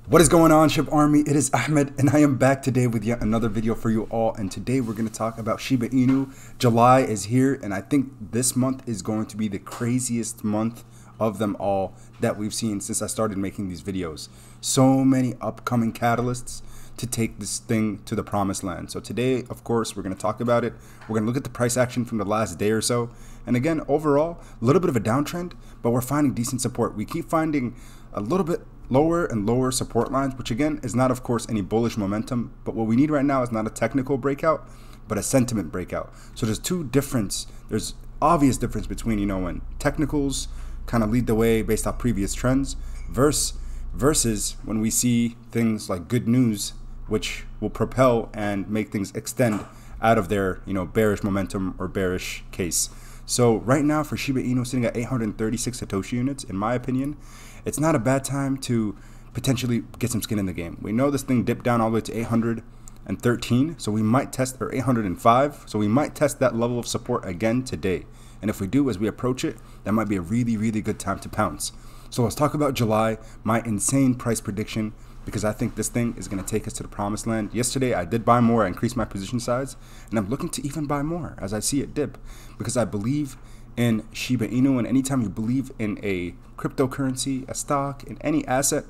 What is going on, SHIB Army? It is Ahmed, and I am back today with yet another video for you all. And today we're going to talk about Shiba Inu. July is here, and I think this month is going to be the craziest month of them all that we've seen since I started making these videos. So many upcoming catalysts to take this thing to the promised land. So today, of course, we're going to talk about it. We're going to look at the price action from the last day or so. And again, overall, a little bit of a downtrend, but we're finding decent support. We keep finding a little bit lower and lower support lines, which again is not, of course, any bullish momentum. But what we need right now is not a technical breakout, but a sentiment breakout. So there's obvious difference between, when technicals kind of lead the way based off previous trends versus when we see things like good news, which will propel and make things extend out of their, bearish momentum or bearish case. So right now for Shiba Inu sitting at 836 Satoshi units, in my opinion, it's not a bad time to potentially get some skin in the game. We know this thing dipped down all the way to 813, so we might test, or 805, so we might test that level of support again today. And if we do, as we approach it, that might be a really, really good time to pounce. So let's talk about July, my insane price prediction, because I think this thing is going to take us to the promised land. Yesterday, I did buy more, I increased my position size, and I'm looking to even buy more as I see it dip, because I believe in Shiba Inu, and anytime you believe in a cryptocurrency, a stock, in any asset,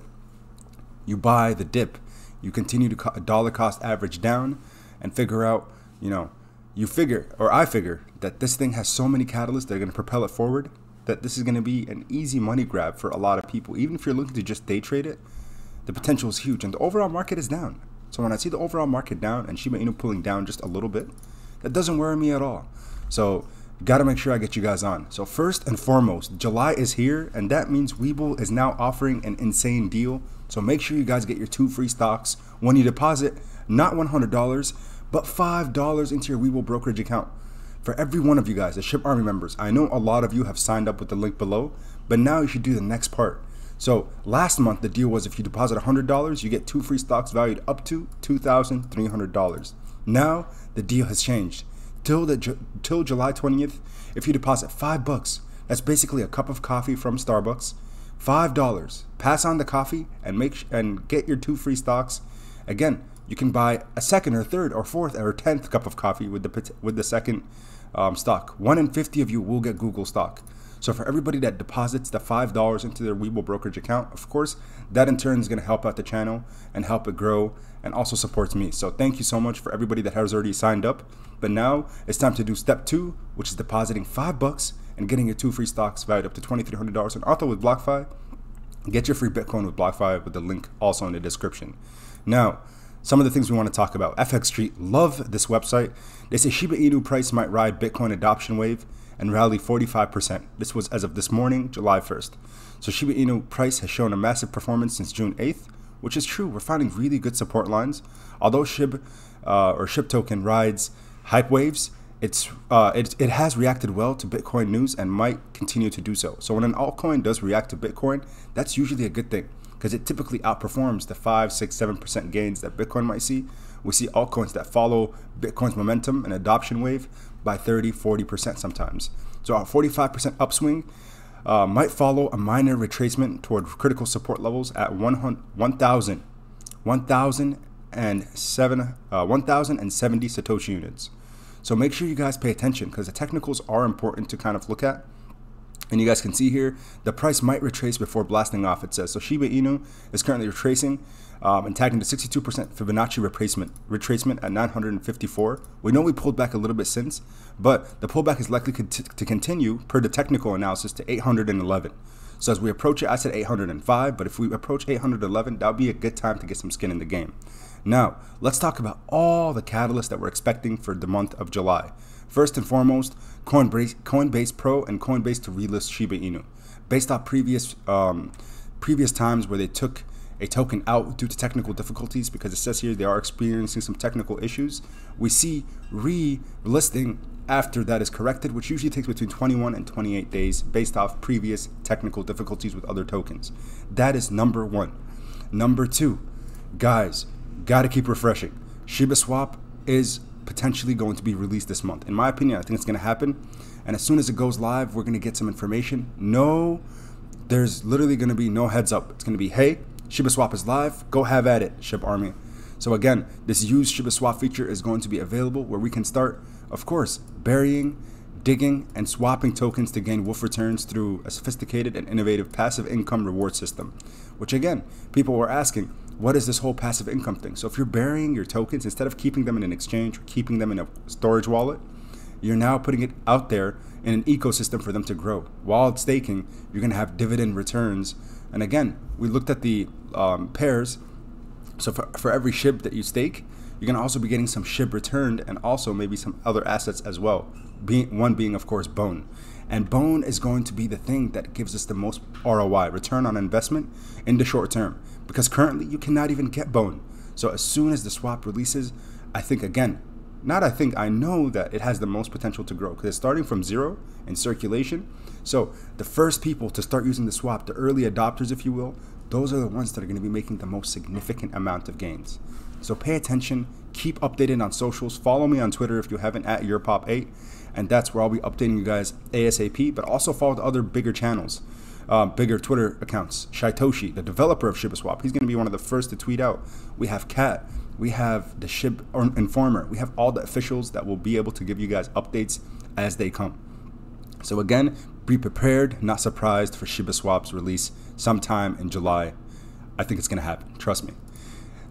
you buy the dip. You continue to dollar cost average down and figure out, I figure that this thing has so many catalysts that are going to propel it forward, that this is going to be an easy money grab for a lot of people. Even if you're looking to just day trade it, the potential is huge, and the overall market is down. So when I see the overall market down and Shiba Inu pulling down just a little bit, that doesn't worry me at all. So got to make sure I get you guys on. So first and foremost, July is here, and that means Webull is now offering an insane deal. So make sure you guys get your 2 free stocks when you deposit not $100, but $5 into your Webull brokerage account. For every one of you guys, the SHIB Army members, I know a lot of you have signed up with the link below, but now you should do the next part. So last month, the deal was if you deposit $100, you get 2 free stocks valued up to $2,300. Now the deal has changed. Till July 20th, if you deposit $5, that's basically a cup of coffee from Starbucks, $5. Pass on the coffee and get your 2 free stocks. Again, you can buy a second or third or fourth or 10th cup of coffee with the second stock. 1 in 50 of you will get Google stock. So for everybody that deposits the $5 into their Webull brokerage account, of course, that in turn is going to help out the channel and help it grow and also supports me. So thank you so much for everybody that has already signed up. But now it's time to do step 2, which is depositing $5 and getting your 2 free stocks valued up to $2,300. And also with BlockFi, get your free Bitcoin with BlockFi with the link also in the description. Now, some of the things we want to talk about. FX Street, love this website. They say Shiba Inu price might ride Bitcoin adoption wave and rally 45%. This was as of this morning, July 1st. So Shiba Inu price has shown a massive performance since June 8th, which is true. We're finding really good support lines. Although SHIB token rides hype waves, it has reacted well to Bitcoin news and might continue to do so. So when an altcoin does react to Bitcoin, that's usually a good thing, because it typically outperforms the 5, 6, 7% gains that Bitcoin might see. We see altcoins that follow Bitcoin's momentum and adoption wave by 30, 40% sometimes. So our 45% upswing might follow a minor retracement toward critical support levels at 1,070 Satoshi units. So make sure you guys pay attention, because the technicals are important to kind of look at. And you guys can see here, the price might retrace before blasting off, it says. So Shiba Inu is currently retracing and tagging the 62% Fibonacci retracement at 954. We know we pulled back a little bit since, but the pullback is likely to continue per the technical analysis to 811. So as we approach it, I said 805, but if we approach 811, that'll be a good time to get some skin in the game. Now, let's talk about all the catalysts that we're expecting for the month of July. First and foremost, Coinbase Pro and Coinbase to relist Shiba Inu. Based off previous times where they took a token out due to technical difficulties, because it says here they are experiencing some technical issues, we see relisting after that is corrected, which usually takes between 21 and 28 days based off previous technical difficulties with other tokens. That is number 1. Number 2, guys, gotta keep refreshing. SHIBASWAP is potentially going to be released this month. In my opinion, I think it's going to happen. And as soon as it goes live, we're going to get some information. No, there's literally going to be no heads up. It's going to be, hey, SHIBASWAP is live. Go have at it, SHIBARMY. So again, this used SHIBASWAP feature is going to be available where we can start, of course, burying, digging, and swapping tokens to gain wolf returns through a sophisticated and innovative passive income reward system. Which again, people were asking, what is this whole passive income thing? So if you're burying your tokens, instead of keeping them in an exchange or keeping them in a storage wallet, you're now putting it out there in an ecosystem for them to grow. While it's staking, you're going to have dividend returns. And again, we looked at the pairs. So for every SHIB that you stake, you're going to also be getting some SHIB returned and also maybe some other assets as well. One being, of course, Bone. And Bone is going to be the thing that gives us the most ROI, return on investment, in the short term. Because currently, you cannot even get Bone. So as soon as the swap releases, I know that it has the most potential to grow. Because it's starting from 0 in circulation. So the first people to start using the swap, the early adopters, if you will, those are the ones that are going to be making the most significant amount of gains. So pay attention, keep updated on socials, follow me on Twitter if you haven't, at YourPOP8, and that's where I'll be updating you guys ASAP, but also follow the other bigger channels, bigger Twitter accounts. Shaitoshi, the developer of SHIBASWAP, he's going to be one of the first to tweet out. We have Kat, we have the SHIB Informer, we have all the officials that will be able to give you guys updates as they come. So again, be prepared, not surprised for SHIBASWAP's release sometime in July. I think it's going to happen, trust me.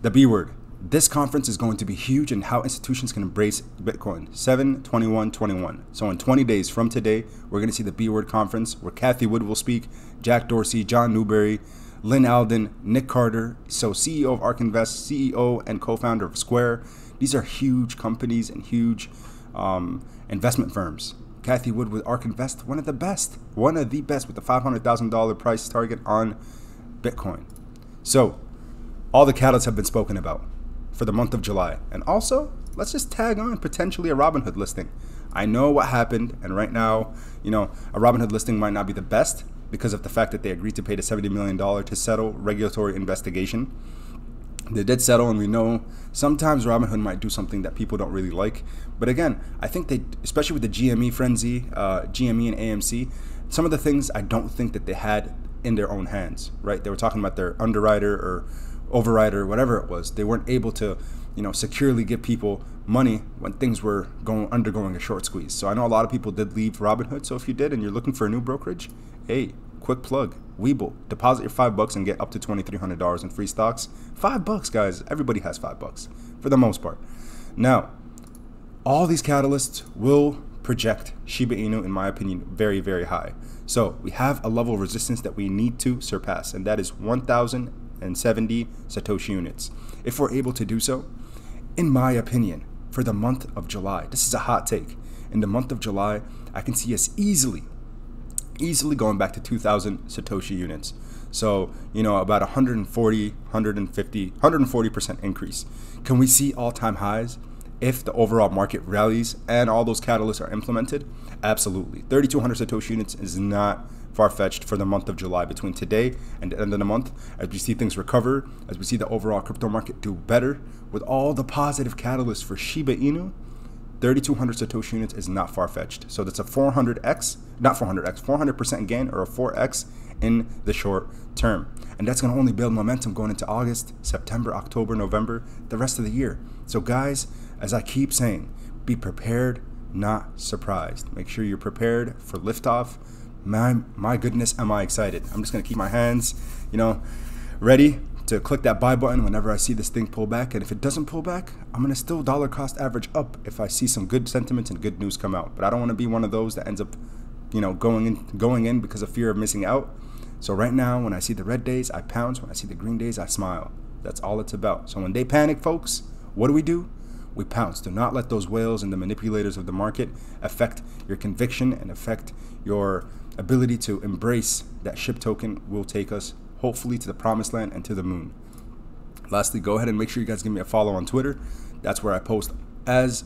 The B word. This conference is going to be huge in how institutions can embrace Bitcoin. 7/21/21. So in 20 days from today, we're going to see the B word conference where Cathie Wood will speak, Jack Dorsey, John Newberry, Lynn Alden, Nick Carter, so CEO of ARK Invest, CEO and co-founder of Square. These are huge companies and huge investment firms. Cathie Wood with ARK Invest, one of the best with the $500,000 price target on Bitcoin. So all the catalysts have been spoken about for the month of July. And also, let's just tag on potentially a Robinhood listing. I know what happened, and right now, a Robinhood listing might not be the best because of the fact that they agreed to pay the $70 million to settle regulatory investigation. They did settle, and we know sometimes Robinhood might do something that people don't really like. But again, I think they, especially with the GME frenzy, GME and AMC, some of the things I don't think that they had in their own hands, right? They were talking about their underwriter or overrider, whatever it was. They weren't able to, securely give people money when things were undergoing a short squeeze. So I know a lot of people did leave Robinhood. So if you did and you're looking for a new brokerage, hey, quick plug, Webull. Deposit your $5 and get up to $2,300 in free stocks. $5, guys. Everybody has $5 for the most part. Now, all these catalysts will project Shiba Inu, in my opinion, very, very high. So we have a level of resistance that we need to surpass, and that is 1,070 Satoshi units. If we're able to do so, in my opinion, for the month of July, this is a hot take. In the month of July, I can see us easily going back to 2,000 Satoshi units. So, about 140, 150, 140% increase. Can we see all-time highs if the overall market rallies and all those catalysts are implemented? Absolutely. 3,200 Satoshi units is not far-fetched for the month of July. Between today and the end of the month, as we see things recover, as we see the overall crypto market do better, with all the positive catalysts for Shiba Inu, 3,200 Satoshi units is not far-fetched. So that's a 400% gain, or a 4x in the short term. And that's going to only build momentum going into August, September, October, November, the rest of the year. So guys, as I keep saying, be prepared, not surprised. Make sure you're prepared for liftoff. My goodness, am I excited. I'm just going to keep my hands, ready to click that buy button whenever I see this thing pull back. And if it doesn't pull back, I'm going to still dollar cost average up if I see some good sentiments and good news come out. But I don't want to be one of those that ends up, going in because of fear of missing out. So right now, when I see the red days, I pounce. When I see the green days, I smile. That's all it's about. So when they panic, folks, what do? We pounce. Do not let those whales and the manipulators of the market affect your conviction and affect your ability to embrace that SHIB token will take us hopefully to the promised land and to the moon. Lastly, go ahead and make sure you guys give me a follow on Twitter. That's where I post as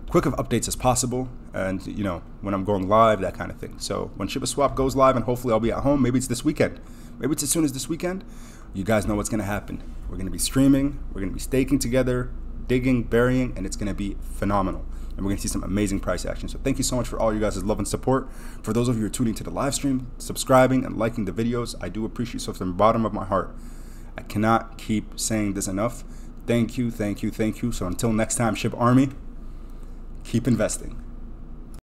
quick of updates as possible, and when I'm going live, that kind of thing. So when SHIBASWAP goes live, and hopefully I'll be at home, maybe it's this weekend, maybe it's as soon as this weekend, you guys know what's going to happen. We're going to be streaming, we're going to be staking together, digging, burying, and it's going to be phenomenal. And we're going to see some amazing price action. So thank you so much for all you guys' love and support. For those of you who are tuning to the live stream, subscribing and liking the videos, I do appreciate so from the bottom of my heart. I cannot keep saying this enough. Thank you, thank you, thank you. So until next time, SHIB Army, keep investing.